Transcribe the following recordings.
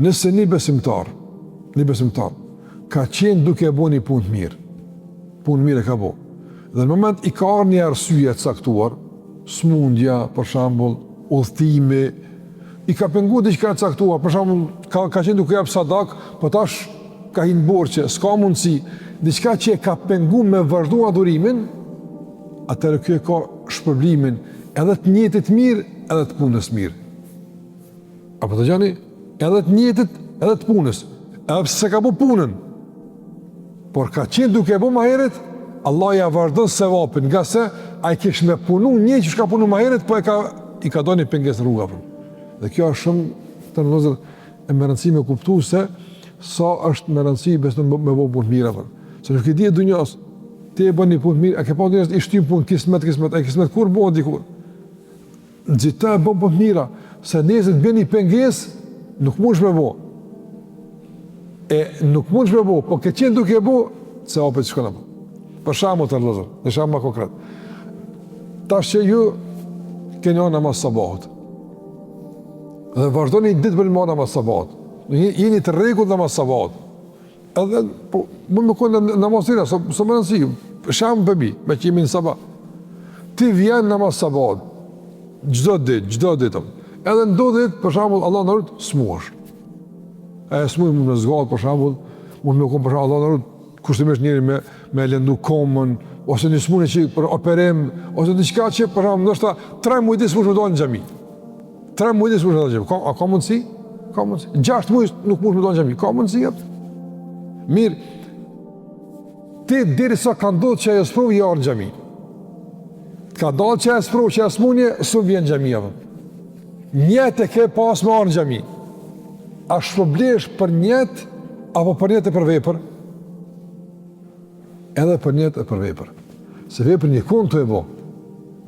Nëse një besimtar ka qenë duke e bo një punë të mirë, punë mirë e ka bo, dhe në moment i ka arë një arsye të caktuar, smundja, për shembull, udhëtimi, i ka pengu diçka të caktuar, për shembull, ka qenë duke jap sadak, po tash ka hinë borxhe, s'ka mundësi, diçka që e ka pengu me vazhdu adhurimin, atëherë kjo e ka shpërblimin edhe të njëjtit mirë, edhe të punës mirë. Apo të gjani, edhe të njëjtit, edhe të punës, edhe pse se ka bu punën, por ka qenë duke e bu ma heret, Allah ja vazhdon sevapin, nga se a i kish me punu një që shka punu ma heret, po i ka do një penges në rruga. Dhe kjo është shumë të nëzër e më rëndësi me kuptu se sa është më rëndësi besë me bo punë të mira. Se nuk i di e dunjas, ti e bën një punë të mirë, a ke pa dunjas i shtim punë, kismet, a kismet kur bo dikur? Në gjitha e bën punë të mira, se nezit bën një penges, nuk mund shme bo. Nuk mund shme bo, po ke qenë duke e bo, se apet që shkona bo. Për shamu të rëzër, në shamu ma konkret. Tash që ju keni anë namaz sabahut. Dhe vazhdo një ditë për një namaz sabahut. Jeni të rregull namaz sabahut. Edhe, po, mund me kone namaz tira, so më nësi, shamu përbi, me që jemi në sabah. Ti vjen namaz sabahut, gjdo ditë. Edhe në do ditë, për shamu, Allah në rrët, smuash. Smuash mund me zgatë, për shamu, mund me kone, për shamu, Allah në rrët, kushtimisht njëri me lëndu komën, ose një smune që për operim, ose një qka që për shumë nështë 3 mujtë s'mush me dojnë në gjami. 3 mujtë s'mush me dojnë në gjami. A ka mundësi? Ka mundësi. 6 mujtë nuk mush me dojnë në gjami. Ka mundësi, jep. Mirë, ti diri sa ka ndodhë që e sprovë i arë në gjami. Ka dalë që e sprovë që e smunje, së vjen në gjami, jep. Njetë e ke pas me arë në gjami. A shpëblesh për njetë, apo për njetë e për vepër? Edhe për njetë e për vepër. Se vepër një kënd të e bo,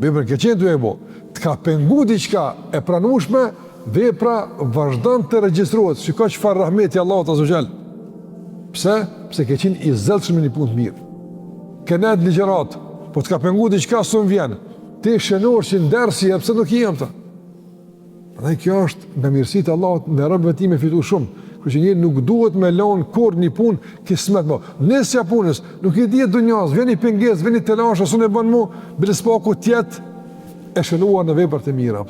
vepër ke qenë të e bo, të ka pengu diqka e pranushme, vepra vazhdan të regjistrohet, që ka që farë rahmeti Allahut Azogjel. Pse? Pse ke qenë i zëllshme një punë të mirë. Kenet ligjerat, po të ka pengu diqka së më vjenë, ti shenor që ndërsi e pse nuk i jem të. Dhe kjo është me mirësit Allahut, me rëbëve ti me fitu shumë, kërë që njëri nuk duhet me lanë kur një punë kismet mo. Nësja punës, nuk i dhjetë dunjas, vjen i penges, vjen i telash, asun e bën mu, bile s'paku tjetë e shënuar në vepër të mira.